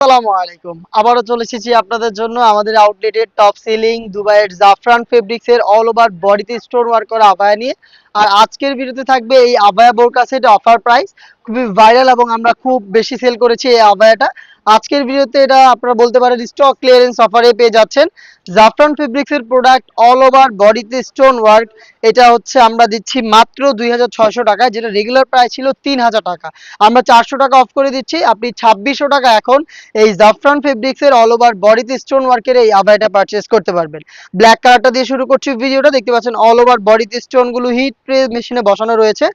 আসসালামু আলাইকুম। আবারও চলে এসেছি আপনাদের জন্য আমাদের আউটলেটের টপ সেলিং দুবাইয়ের জাফরান ফেব্রিক্স এর অল ওভার বডিতে স্টোন ওয়ার্ক করা আবায়া নিয়ে। আর আজকের ভিডিওতে থাকবে এই আবায়া বোরকা সেট অফার প্রাইস, খুবই ভাইরাল এবং আমরা খুব বেশি সেল করেছি এই আবায়াটা। আজকের ভিডিওতে এটা আপনারা বলতে পারেন স্টক ক্লিয়ারেন্স অফারে পেয়ে যাচ্ছেন। জাফরান ফেব্রিক্স এর প্রোডাক্ট অল ওভার বডিতে স্টোন ওয়ার্ক, এটা হচ্ছে আমরা দিচ্ছি মাত্র 2600 টাকায়, যেটা রেগুলার প্রাইস ছিল 3000 টাকা। আমরা 400 টাকা অফ করে দিচ্ছি, আপনি 2600 টাকা এখন এই জাফরান ফেব্রিক্স এর অল ওভার বডিতে স্টোন ওয়ার্কের এই আবায়াটা পারচেজ করতে পারবেন। ব্ল্যাক কালারটা দিয়ে শুরু করছি ভিডিওটা। দেখতে পাচ্ছেন অল ওভার বডিতে স্টোন গুলো হিট প্রেস মেশিনে বসানো রয়েছে।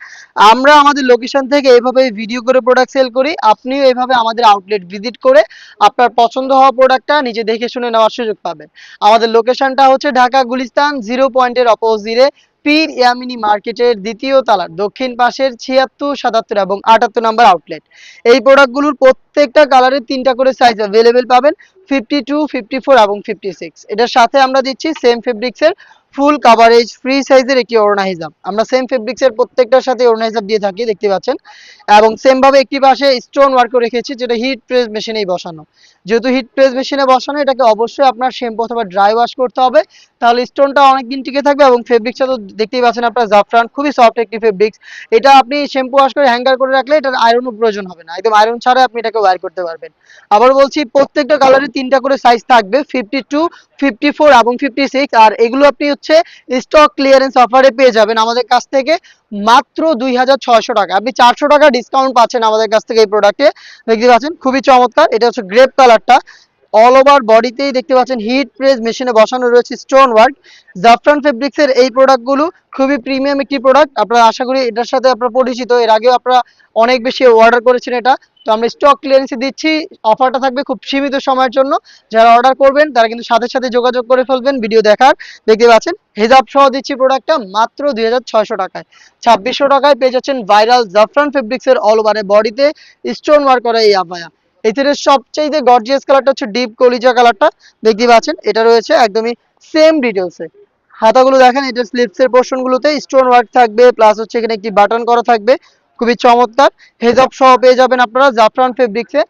আমরা আমাদের লোকেশন থেকে এইভাবে ভিডিও করে প্রোডাক্ট সেল করি, আপনিও এইভাবে আমাদের আউটলেট ভিজিট করে আপনার পছন্দ হওয়া প্রোডাক্টটা নিজে দেখে শুনে নেওয়ার সুযোগ পাবেন। আমাদের লোকেশনটা হচ্ছে ঢাকা গুলিস্তান 0 পয়েন্টের অপোজিটে পীর ইয়ামিনী মার্কেটের দ্বিতীয় তলার দক্ষিণ পাশের 76, 77 এবং 78 নাম্বার আউটলেট। এই প্রোডাক্টগুলোর প্রত্যেকটা কালারের 3টা করে সাইজ অ্যাভেলেবেল পাবেন, 52, 54 এবং 56। এটার সাথে আমরা দিচ্ছি সেম ফেব্রিক্সের ফুল কাভারেজ ফ্রি সাইজের একটি ওড়না হিজাব। আমরা সেম ফেব্রিক্সের প্রত্যেকটার সাথে ওড়না হিজাব দিয়ে থাকি, দেখতে পাচ্ছেন। এবং সেম ভাবে একটি পাশে স্টোন ওয়ার্কও রেখেছি, যেটা হিট প্রেস মেশিনেই বসানো। যেহেতু হিট প্রেস মেশিনে বসানো, এটাকে অবশ্যই আপনার শ্যাম্পু অথবা ড্রাই ওয়াশ করতে হবে, তাহলে স্টোনটা অনেকদিন টিকে থাকবে। এবং ফেব্রিক্সটা তো দেখতেই পাচ্ছেন আপনার জাফরান, খুবই সফট একটি ফেব্রিক্স। এটা আপনি শ্যাম্পু ওয়াশ করে হ্যাঙ্গার করে রাখলে এটার আয়রনও প্রয়োজন হবে না, একদম আয়রন ছাড়া আপনি এটাকে ওয়্যার করতে পারবেন। আবার বলছি, প্রত্যেকটা কালারে 3টা করে সাইজ থাকবে, 52, 54 এবং 56। আর এগুলো আপনি হচ্ছে স্টক ক্লিয়ারেন্স অফারে পেয়ে যাবেন আমাদের কাছ থেকে মাত্র 2600 টাকা। আপনি 400 টাকা ডিসকাউন্ট পাচ্ছেন আমাদের কাছ থেকে এই প্রোডাক্টে। দেখতে পাচ্ছেন খুবই চমৎকার, এটা হচ্ছে গ্রেপ কালারটা। অল ওভার বডিতেই দেখতে পাচ্ছেন হিট প্রেস মেশিনে বসানো রয়েছে স্টোন ওয়ার্ক। জাফরান ফেব্রিক্স এর এই প্রোডাক্টগুলো খুবই প্রিমিয়াম একটি প্রোডাক্ট, আপনারা আশা করি এটার সাথে আপনারা পরিচিত, এর আগেও আপনারা অনেক বেশি অর্ডার করেছেন এটা। তো আমরা স্টক ক্লিয়ারেন্সে দিচ্ছি, অফারটা থাকবে খুব সীমিত সময়ের জন্য। যারা অর্ডার করবেন তারা কিন্তু সাথে সাথে যোগাযোগ করে ফেলবেন ভিডিও দেখার। দেখতে পাচ্ছেন হিজাব সহ দিচ্ছি প্রোডাক্টটা মাত্র 2600 টাকায়। 2600 টাকায় পেয়ে যাচ্ছেন ভাইরাল জাফরান ফেব্রিক্স এর অল ওভারে বডিতে স্টোন ওয়ার্ক করা এই আবায়া। এর সবচেয়ে গর্জিয়াস কালারটা হচ্ছে ডিপ কলিজা কালারটা। দেখতে পাচ্ছেন এটা রয়েছে একদমই সেম ডিটেলসে। হাতাগুলো দেখেন, এটা স্লিপস এর পোর্শন গুলোতে স্টোন ওয়ার্ক থাকবে, প্লাস হচ্ছে এখানে একটি বাটন করা থাকবে, খুবই চমৎকার। হেজাব সহ পেয়ে যাবেন আপনারা জাফরান ফেব্রিক্সে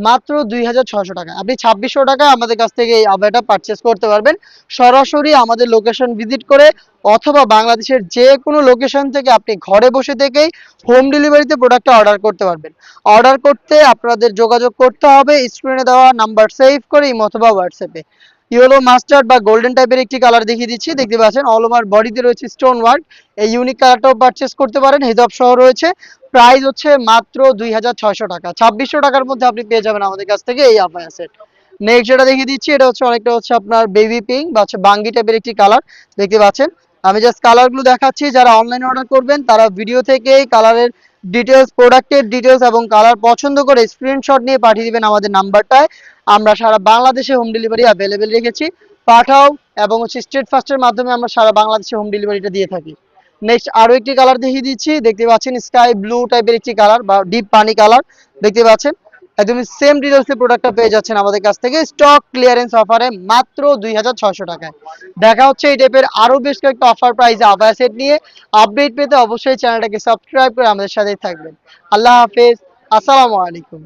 মাত্র 2600 টাকা। আপনি 2600 টাকা আমাদের কাছ থেকে এই আবায়াটা পারচেস করতে পারবেন সরাসরি আমাদের লোকেশন ভিজিট করে, অথবা বাংলাদেশের যে কোনো লোকেশন থেকে আপনি ঘরে বসে থেকেই হোম ডেলিভারিতে প্রোডাক্টটা অর্ডার করতে পারবেন। অর্ডার করতে আপনাদের যোগাযোগ করতে হবে স্ক্রিনে দেওয়া নাম্বার সেভ করে ইমো অথবা হোয়াটসঅ্যাপে। ইয়েলো মাস্টার্ড বা গোল্ডেন টাইপের একটি কালার দেখিয়ে দিচ্ছি, দেখতে পাচ্ছেন অল ওভার বডিতে রয়েছে স্টোন ওয়ার্ক। এই ইউনিক কালারটাও পারচেস করতে পারেন, হিজাব সহ রয়েছে। প্রাইস হচ্ছে মাত্র 2600 টাকা। 2600 টাকার মধ্যে আপনি পেয়ে যাবেন আমাদের কাছ থেকে এই আবায়া সেট। নেক্সট যেটা দেখিয়ে দিচ্ছি, এটা হচ্ছে অনেকটা হচ্ছে আপনার বেবি পিঙ্ক বা হচ্ছে বাঙ্গি টাইপের একটি কালার, দেখতে পাচ্ছেন। আমি জাস্ট কালারগুলো দেখাচ্ছি, যারা অনলাইনে অর্ডার করবেন তারা ভিডিও থেকেই কালারের ডিটেলস, প্রোডাক্টের ডিটেলস এবং কালার পছন্দ করে স্ক্রিনশট নিয়ে পাঠিয়ে দিবেন আমাদের নাম্বারটায়। আমরা সারা বাংলাদেশে হোম ডেলিভারি অ্যাভেলেবেল রেখেছি। পাঠাও এবং হচ্ছে স্টেট ফাস্টের মাধ্যমে আমরা সারা বাংলাদেশে হোম ডেলিভারিটা দিয়ে থাকি। নেক্সট আরো একটি কালার দেখিয়ে দিচ্ছি, দেখতে পাচ্ছেন স্কাই ব্লু টাইপের একটি কালার বা ডিপ পানি কালার, দেখতে পাচ্ছেন। একদমই সেম ডিটেলসে প্রোডাক্টটা পেয়ে যাচ্ছেন আমাদের কাছ থেকে স্টক ক্লিয়ারেন্স অফারে মাত্র 2600 টাকায়। দেখা হচ্ছে এই টাইপের আরো বেশ কয়েকটা অফার প্রাইসে আবায়া সেট নিয়ে। আপডেট পেতে অবশ্যই চ্যানেলটাকে সাবস্ক্রাইব করে আমাদের সাথেই থাকবেন। আল্লাহ হাফেজ, আসসালামু আলাইকুম।